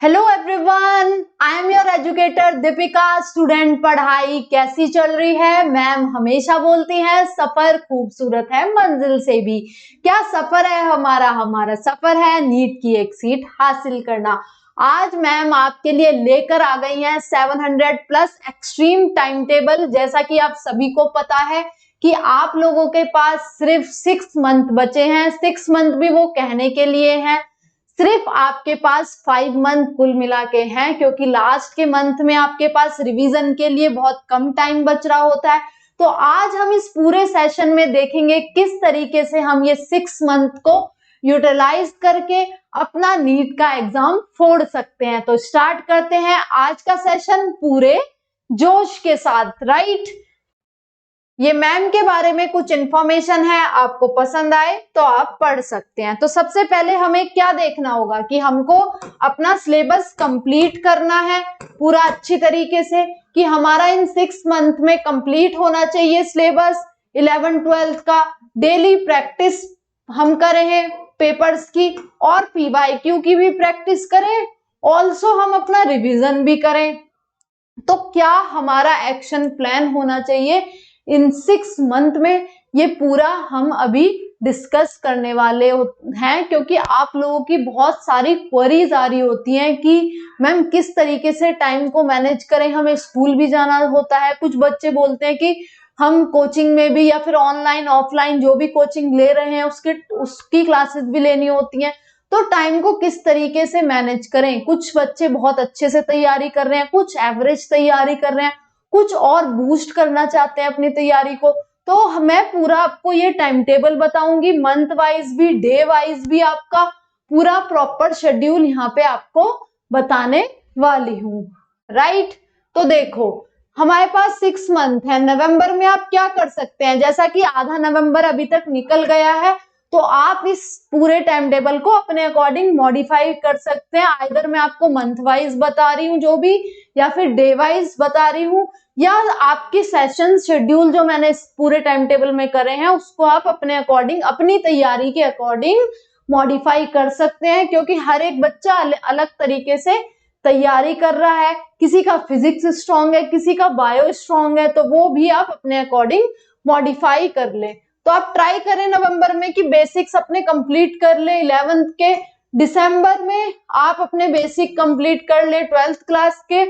Hello everyone, I am your educator Deepika. Student, पढ़ाई कैसी चल रही है? मैम हमेशा बोलती हैं सफर खूबसूरत है मंजिल से भी। क्या सफर है हमारा सफर है नीट की एक सीट हासिल करना। आज मैम आपके लिए लेकर आ गई हैं 700 प्लस एक्सट्रीम टाइम टेबल। जैसा कि आप सभी को पता है कि आप लोगों के पास सिर्फ 6 मंथ बचे हैं। 6 मंथ भी वो कहने के लिए हैं, सिर्फ आपके पास 5 मंथ कुल मिला के हैं, क्योंकि लास्ट के मंथ में आपके पास रिवीजन के लिए बहुत कम टाइम बच रहा होता है। तो आज हम इस पूरे सेशन में देखेंगे किस तरीके से हम ये 6 मंथ को यूटिलाइज करके अपना नीट का एग्जाम फोड़ सकते हैं। तो स्टार्ट करते हैं आज का सेशन पूरे जोश के साथ। राइट, ये मैम के बारे में कुछ इंफॉर्मेशन है, आपको पसंद आए तो आप पढ़ सकते हैं। तो सबसे पहले हमें क्या देखना होगा कि हमको अपना सिलेबस कंप्लीट करना है पूरा अच्छी तरीके से, कि हमारा इन 6 मंथ में कंप्लीट होना चाहिए सिलेबस। 11-12 का डेली प्रैक्टिस हम करें पेपर्स की, और PYQ की भी प्रैक्टिस करें, ऑल्सो हम अपना रिविजन भी करें। तो क्या हमारा एक्शन प्लान होना चाहिए इन 6 मंथ में, ये पूरा हम अभी डिस्कस करने वाले हैं। क्योंकि आप लोगों की बहुत सारी क्वेरीज आ रही होती हैं कि मैम किस तरीके से टाइम को मैनेज करें, हमें स्कूल भी जाना होता है। कुछ बच्चे बोलते हैं कि हम कोचिंग में भी या फिर ऑनलाइन ऑफलाइन जो भी कोचिंग ले रहे हैं उसकी क्लासेस भी लेनी होती हैं। तो टाइम को किस तरीके से मैनेज करें। कुछ बच्चे बहुत अच्छे से तैयारी कर रहे हैं, कुछ एवरेज तैयारी कर रहे हैं, कुछ और बूस्ट करना चाहते हैं अपनी तैयारी को। तो मैं पूरा आपको ये टाइम टेबल बताऊंगी, मंथ वाइज भी डे वाइज भी, आपका पूरा प्रॉपर शेड्यूल यहाँ पे आपको बताने वाली हूँ। राइट, तो देखो हमारे पास 6 मंथ है। नवंबर में आप क्या कर सकते हैं, जैसा कि आधा नवंबर अभी तक निकल गया है, तो आप इस पूरे टाइम टेबल को अपने अकॉर्डिंग मॉडिफाई कर सकते हैं। आइदर मैं आपको मंथ वाइज बता रही हूँ जो भी, या फिर डे वाइज बता रही हूँ, या आपके सेशन शेड्यूल जो मैंने इस पूरे टाइम टेबल में करे हैं उसको आप अपने अकॉर्डिंग अपनी तैयारी के अकॉर्डिंग मॉडिफाई कर सकते हैं। क्योंकि हर एक बच्चा अलग तरीके से तैयारी कर रहा है, किसी का फिजिक्स स्ट्रांग है, किसी का बायो स्ट्रांग है, तो वो भी आप अपने अकॉर्डिंग मॉडिफाई कर ले। तो आप ट्राई करें नवंबर में कि बेसिक्स अपने कंप्लीट कर ले 11th के, दिसंबर में आप अपने बेसिक कंप्लीट कर ले 12th क्लास के।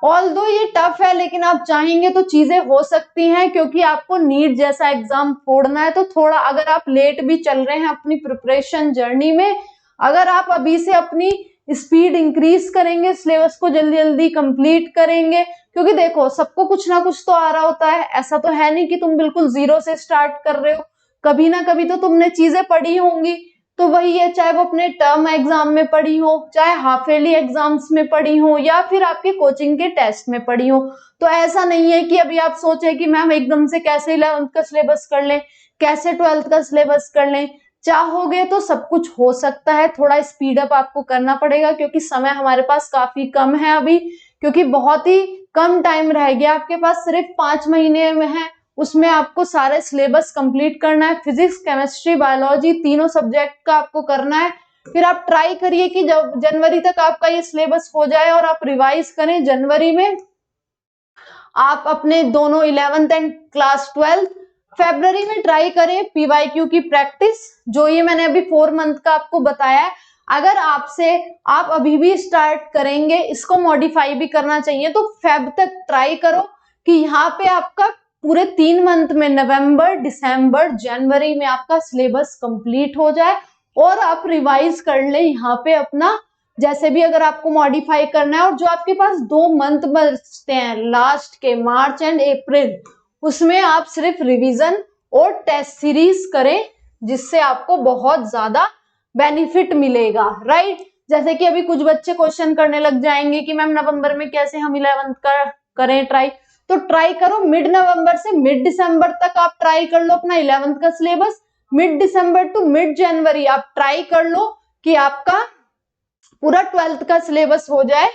ऑल्दो ये टफ है, लेकिन आप चाहेंगे तो चीजें हो सकती हैं, क्योंकि आपको नीट जैसा एग्जाम फोड़ना है। तो थोड़ा अगर आप लेट भी चल रहे हैं अपनी प्रिपरेशन जर्नी में, अगर आप अभी से अपनी स्पीड इंक्रीज करेंगे, सिलेबस को जल्दी जल्दी कंप्लीट करेंगे, क्योंकि देखो सबको कुछ ना कुछ तो आ रहा होता है। ऐसा तो है नहीं कि तुम बिल्कुल जीरो से स्टार्ट कर रहे हो, कभी ना कभी तो तुमने चीजें पढ़ी होंगी। तो वही है, चाहे वो अपने टर्म एग्जाम में पढ़ी हो, चाहे हाफ ईयरली एग्जाम्स में पढ़ी हो, या फिर आपके कोचिंग के टेस्ट में पढ़ी हो। तो ऐसा नहीं है कि अभी आप सोचे कि मैम एकदम से कैसे 11th का सिलेबस कर लें, कैसे 12th का सिलेबस कर लें। चाहोगे तो सब कुछ हो सकता है, थोड़ा स्पीड अप आपको करना पड़ेगा, क्योंकि समय हमारे पास काफी कम है अभी, क्योंकि बहुत ही कम टाइम रह गया आपके पास, सिर्फ 5 महीने में है। उसमें आपको सारे सिलेबस कंप्लीट करना है, फिजिक्स केमिस्ट्री बायोलॉजी तीनों सब्जेक्ट का आपको करना है। फिर आप ट्राई करिए कि जब जनवरी तक आपका ये सिलेबस हो जाए और आप रिवाइज करें। जनवरी में आप अपने दोनों 11th एंड क्लास 12th, फरवरी में ट्राई करें PYQ की प्रैक्टिस, जो ये मैंने अभी 4 मंथ का आपको बताया है। अगर आप अभी भी स्टार्ट करेंगे, इसको मॉडिफाई भी करना चाहिए, तो फेब तक ट्राई करो कि यहाँ पे आपका पूरे 3 मंथ में नवंबर, दिसंबर, जनवरी में आपका सिलेबस कंप्लीट हो जाए, और आप रिवाइज कर ले यहाँ पे अपना जैसे भी अगर आपको मॉडिफाई करना है। और जो आपके पास 2 मंथ बचते हैं लास्ट के, मार्च एंड अप्रैल, उसमें आप सिर्फ रिवीजन और टेस्ट सीरीज करें, जिससे आपको बहुत ज्यादा बेनिफिट मिलेगा। राइट, जैसे कि अभी कुछ बच्चे क्वेश्चन करने लग जाएंगे कि मैम नवंबर में कैसे हम 11th का करें ट्राई। तो ट्राई करो मिड नवंबर से मिड दिसंबर तक आप ट्राई कर लो अपना 11th का सिलेबस। मिड दिसंबर टू मिड जनवरी आप ट्राई कर लो कि आपका पूरा 12th का सिलेबस हो जाए।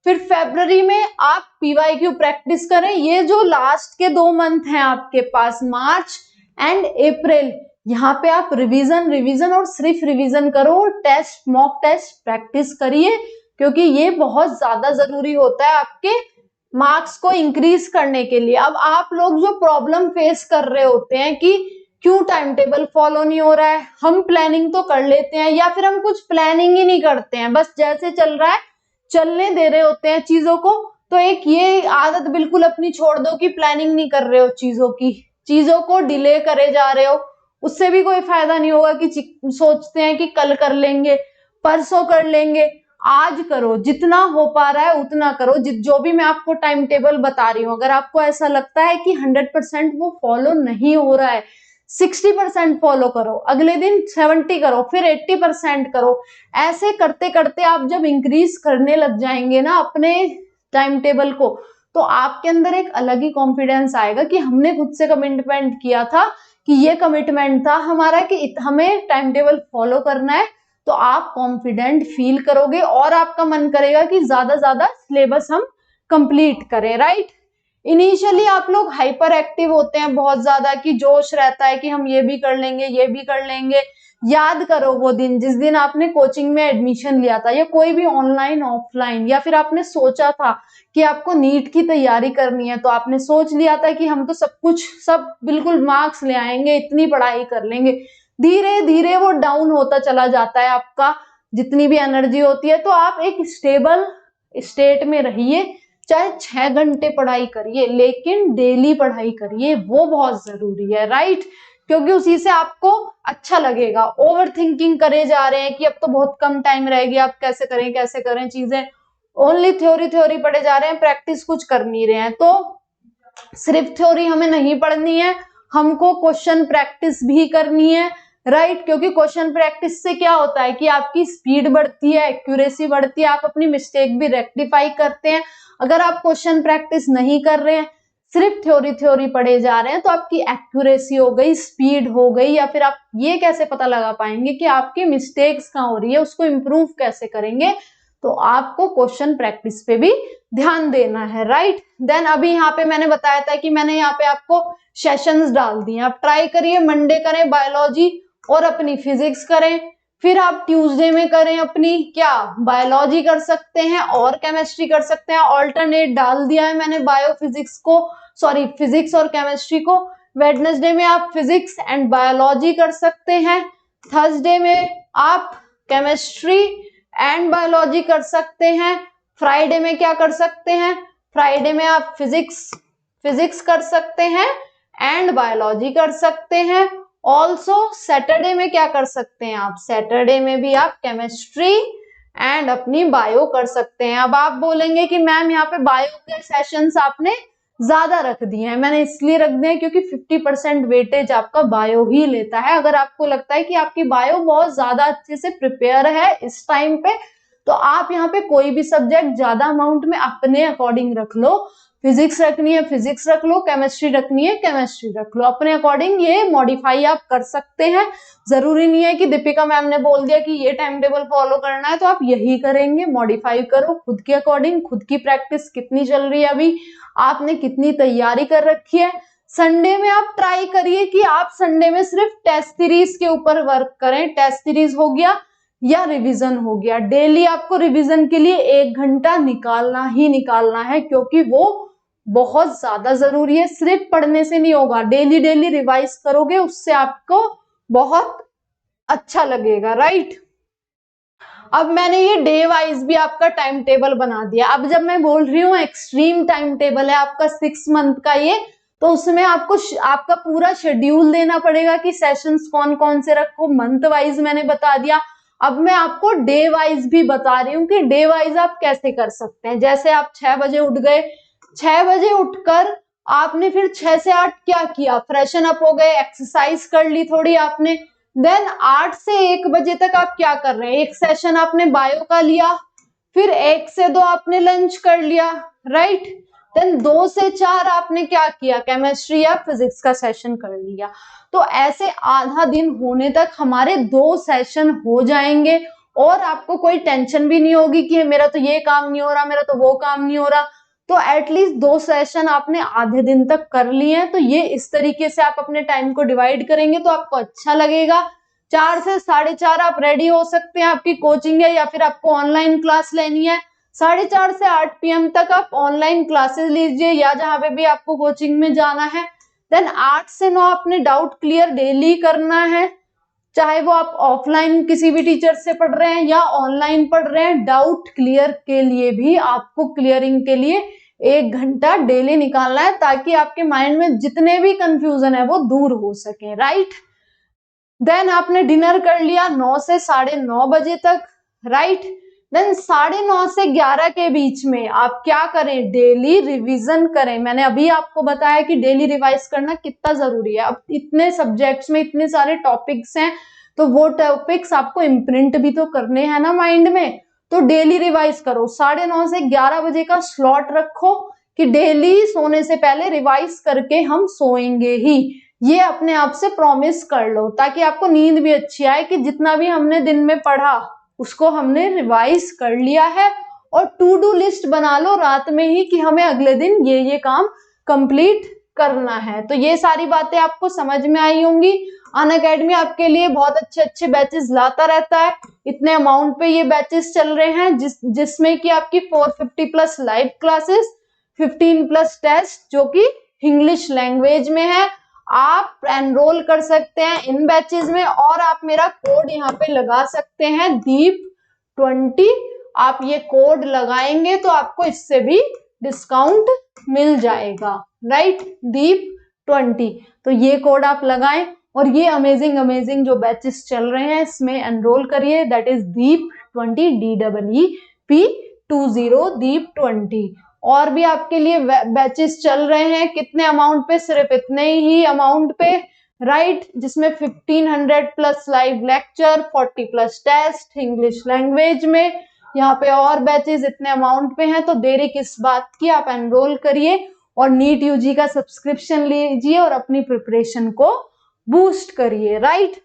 फिर फरवरी में आप PYQ प्रैक्टिस करें। ये जो लास्ट के 2 मंथ हैं आपके पास, मार्च एंड अप्रैल, यहाँ पे आप रिवीजन और सिर्फ रिवीजन करो, टेस्ट मॉक टेस्ट प्रैक्टिस करिए, क्योंकि ये बहुत ज्यादा जरूरी होता है आपके मार्क्स को इंक्रीज करने के लिए। अब आप लोग जो प्रॉब्लम फेस कर रहे होते हैं कि क्यों टाइम टेबल फॉलो नहीं हो रहा है, हम प्लानिंग तो कर लेते हैं या फिर हम कुछ प्लानिंग ही नहीं करते हैं, बस जैसे चल रहा है चलने दे रहे होते हैं चीजों को। तो एक ये आदत बिल्कुल अपनी छोड़ दो कि प्लानिंग नहीं कर रहे हो चीजों की, चीजों को डिले करे जा रहे हो, उससे भी कोई फायदा नहीं होगा कि सोचते हैं कि कल कर लेंगे, परसों कर लेंगे। आज करो, जितना हो पा रहा है उतना करो। जो भी मैं आपको टाइम टेबल बता रही हूँ, अगर आपको ऐसा लगता है कि 100% वो फॉलो नहीं हो रहा है, 60% फॉलो करो, अगले दिन 70 करो, फिर 80% करो। ऐसे करते करते आप जब इंक्रीज करने लग जाएंगे ना अपने टाइम टेबल को, तो आपके अंदर एक अलग ही कॉन्फिडेंस आएगा कि हमने खुद से कमिटमेंट किया था, कि ये कमिटमेंट था हमारा कि हमें टाइम टेबल फॉलो करना है। तो आप कॉन्फिडेंट फील करोगे और आपका मन करेगा कि ज्यादा ज्यादा सिलेबस हम कंप्लीट करें, राइट। इनिशियली आप लोग हाइपर एक्टिव होते हैं बहुत ज्यादा, कि जोश रहता है कि हम ये भी कर लेंगे, ये भी कर लेंगे। याद करो वो दिन जिस दिन आपने कोचिंग में एडमिशन लिया था, या कोई भी ऑनलाइन ऑफलाइन, या फिर आपने सोचा था कि आपको नीट की तैयारी करनी है, तो आपने सोच लिया था कि हम तो सब बिल्कुल मार्क्स ले आएंगे, इतनी पढ़ाई कर लेंगे। धीरे धीरे वो डाउन होता चला जाता है आपका जितनी भी एनर्जी होती है। तो आप एक स्टेबल स्टेट में रहिए, चाहे 6 घंटे पढ़ाई करिए, लेकिन डेली पढ़ाई करिए, वो बहुत जरूरी है, राइट। क्योंकि उसी से आपको अच्छा लगेगा। ओवर थिंकिंग करे जा रहे हैं कि अब तो बहुत कम टाइम रह गया, अब कैसे करें चीजें, ओनली थ्योरी पढ़े जा रहे हैं, प्रैक्टिस कुछ कर नहीं रहे हैं। तो सिर्फ थ्योरी हमें नहीं पढ़नी है, हमको क्वेश्चन प्रैक्टिस भी करनी है, राइट। क्योंकि क्वेश्चन प्रैक्टिस से क्या होता है कि आपकी स्पीड बढ़ती है, एक्यूरेसी बढ़ती है, आप अपनी मिस्टेक भी रेक्टिफाई करते हैं। अगर आप क्वेश्चन प्रैक्टिस नहीं कर रहे हैं, सिर्फ थ्योरी पढ़े जा रहे हैं, तो आपकी एक्यूरेसी हो गई, स्पीड हो गई, या फिर आप ये कैसे पता लगा पाएंगे कि आपकी मिस्टेक्स कहाँ हो रही है, उसको इम्प्रूव कैसे करेंगे। तो आपको क्वेश्चन प्रैक्टिस पे भी ध्यान देना है, राइट। देन अभी यहाँ पे मैंने बताया था कि मैंने यहाँ पे आपको सेशंस डाल दिए, आप ट्राई करिए, मंडे करें बायोलॉजी और अपनी फिजिक्स करें, फिर आप ट्यूसडे में करें अपनी क्या बायोलॉजी कर सकते हैं और केमिस्ट्री कर सकते हैं। ऑल्टरनेट डाल दिया है मैंने फिजिक्स और केमिस्ट्री को। वेडनेसडे में आप फिजिक्स एंड बायोलॉजी कर सकते हैं, थर्सडे में आप केमिस्ट्री एंड बायोलॉजी कर सकते हैं, फ्राइडे में क्या कर सकते हैं, फ्राइडे में आप फिजिक्स कर सकते हैं एंड बायोलॉजी कर सकते हैं। ऑल्सो सैटरडे में क्या कर सकते हैं आप, सैटरडे में भी आप केमिस्ट्री एंड अपनी बायो कर सकते हैं। अब आप बोलेंगे कि मैम यहाँ पे बायो के सेशंस आपने ज्यादा रख दिए हैं। मैंने इसलिए रख दिए क्योंकि 50% वेटेज आपका बायो ही लेता है। अगर आपको लगता है कि आपकी बायो बहुत ज्यादा अच्छे से प्रिपेयर है इस टाइम पे, तो आप यहाँ पे कोई भी सब्जेक्ट ज्यादा अमाउंट में अपने अकॉर्डिंग रख लो। फिजिक्स रखनी है फिजिक्स रख लो, केमिस्ट्री रखनी है केमिस्ट्री रख लो, अपने अकॉर्डिंग ये मॉडिफाई आप कर सकते हैं। जरूरी नहीं है कि दीपिका मैम ने बोल दिया कि ये टाइम टेबल फॉलो करना है तो आप यही करेंगे। मॉडिफाई करो खुद के अकॉर्डिंग, खुद की प्रैक्टिस कितनी चल रही है, अभी आपने कितनी तैयारी कर रखी है। संडे में आप ट्राई करिए कि आप संडे में सिर्फ टेस्ट सीरीज के ऊपर वर्क करें। टेस्ट सीरीज हो गया या रिवीजन हो गया, डेली आपको रिवीजन के लिए 1 घंटा निकालना ही निकालना है, क्योंकि वो बहुत ज्यादा जरूरी है। सिर्फ पढ़ने से नहीं होगा, डेली डेली रिवाइज करोगे, उससे आपको बहुत अच्छा लगेगा, राइट। अब मैंने ये डे वाइज भी आपका टाइम टेबल बना दिया। अब जब मैं बोल रही हूँ एक्सट्रीम टाइम टेबल है आपका 6 मंथ का ये, तो उसमें आपको आपका पूरा शेड्यूल देना पड़ेगा कि सेशंस कौन कौन से रखो। मंथ वाइज मैंने बता दिया। अब मैं आपको डे वाइज भी बता रही हूँ कि डे वाइज आप कैसे कर सकते हैं। जैसे आप 6 बजे उठ गए, 6 बजे उठकर आपने फिर 6 से 8 क्या किया, फ्रेशन अप हो गए, एक्सरसाइज कर ली थोड़ी आपने। देन 8 से 1 बजे तक आप क्या कर रहे हैं, एक सेशन आपने बायो का लिया, फिर 1 से 2 आपने लंच कर लिया, राइट। देन 2 से 4 आपने क्या किया, केमिस्ट्री या फिजिक्स का सेशन कर लिया। तो ऐसे आधा दिन होने तक हमारे 2 सेशन हो जाएंगे और आपको कोई टेंशन भी नहीं होगी कि मेरा तो ये काम नहीं हो रहा, मेरा तो वो काम नहीं हो रहा। तो एटलीस्ट 2 सेशन आपने आधे दिन तक कर लिए हैं। तो ये इस तरीके से आप अपने टाइम को डिवाइड करेंगे तो आपको अच्छा लगेगा। 4 से 4:30 आप रेडी हो सकते हैं, आपकी कोचिंग है या फिर आपको ऑनलाइन क्लास लेनी है। 4:30 से 8 PM तक आप ऑनलाइन क्लासेस लीजिए या जहां पे भी आपको कोचिंग में जाना है। देन 8 से 9 अपने डाउट क्लियर डेली करना है, चाहे वो आप ऑफलाइन किसी भी टीचर से पढ़ रहे हैं या ऑनलाइन पढ़ रहे हैं। डाउट क्लियर के लिए भी आपको क्लियरिंग के लिए 1 घंटा डेली निकालना है, ताकि आपके माइंड में जितने भी कंफ्यूजन है वो दूर हो सके, राइट। देन आपने डिनर कर लिया 9 से 9:30 बजे तक, राइट। देन 9:30 से 11 के बीच में आप क्या करें, डेली रिवीजन करें। मैंने अभी आपको बताया कि डेली रिवाइज करना कितना जरूरी है। अब इतने सब्जेक्ट्स में इतने सारे टॉपिक्स हैं, तो वो टॉपिक्स आपको इम्प्रिंट भी तो करने हैं ना माइंड में, तो डेली रिवाइज करो। 9:30 से 11 बजे का स्लॉट रखो कि डेली सोने से पहले रिवाइज करके हम सोएंगे ही। ये अपने आप से प्रॉमिस कर लो, ताकि आपको नींद भी अच्छी आए कि जितना भी हमने दिन में पढ़ा उसको हमने रिवाइज कर लिया है। और टू डू लिस्ट बना लो रात में ही कि हमें अगले दिन ये काम कंप्लीट करना है। तो ये सारी बातें आपको समझ में आई होंगी। अनअकैडमी आपके लिए बहुत अच्छे अच्छे बैचेस लाता रहता है। इतने अमाउंट पे ये बैचेस चल रहे हैं जिसमें कि आपकी 450 plus live classes, 15 plus test जो कि इंग्लिश लैंग्वेज में है। आप एनरोल कर सकते हैं इन बैचेस में, और आप मेरा कोड यहाँ पे लगा सकते हैं दीप20। आप ये कोड लगाएंगे तो आपको इससे भी डिस्काउंट मिल जाएगा, राइट, दीप20। तो ये कोड आप लगाएं और ये अमेजिंग अमेजिंग जो बैचेस चल रहे हैं इसमें एनरोल करिए, दैट इज दीप20, DEEP20, दीप20। और भी आपके लिए बैचेस चल रहे हैं, कितने अमाउंट पे, सिर्फ इतने ही अमाउंट पे, राइट, जिसमें 1500 plus live lecture, 40 plus test English language में। यहाँ पे और बैचेस इतने अमाउंट पे हैं, तो देरी किस बात की, आप एनरोल करिए और नीट यूजी का सब्सक्रिप्शन लीजिए और अपनी प्रिपरेशन को बूस्ट करिए, राइट।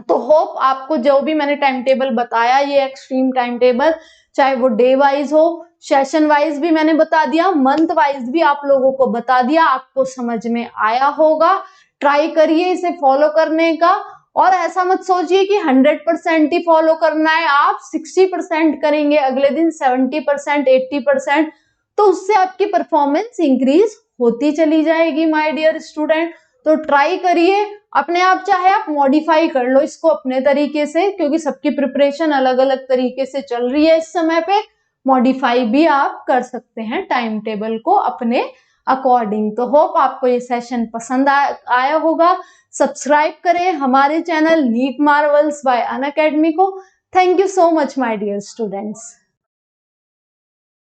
तो होप आपको जो भी मैंने टाइम टेबल बताया, ये एक्सट्रीम टाइम टेबल, चाहे वो डे वाइज हो, सेशन वाइज भी मैंने बता दिया, मंथ वाइज भी आप लोगों को बता दिया, आपको समझ में आया होगा। ट्राई करिए इसे फॉलो करने का, और ऐसा मत सोचिए कि 100% ही फॉलो करना है। आप 60% करेंगे, अगले दिन 70%, 80%, तो उससे आपकी परफॉर्मेंस इंक्रीज होती चली जाएगी माय डियर स्टूडेंट। तो ट्राई करिए अपने आप, चाहे आप मॉडिफाई कर लो इसको अपने तरीके से, क्योंकि सबकी प्रिपरेशन अलग अलग तरीके से चल रही है इस समय पे। मॉडिफाई भी आप कर सकते हैं टाइम टेबल को अपने अकॉर्डिंग। तो होप आपको ये सेशन पसंद आया होगा। सब्सक्राइब करें हमारे channel NEET marvels by Unacademy को। Thank you so much my dear students.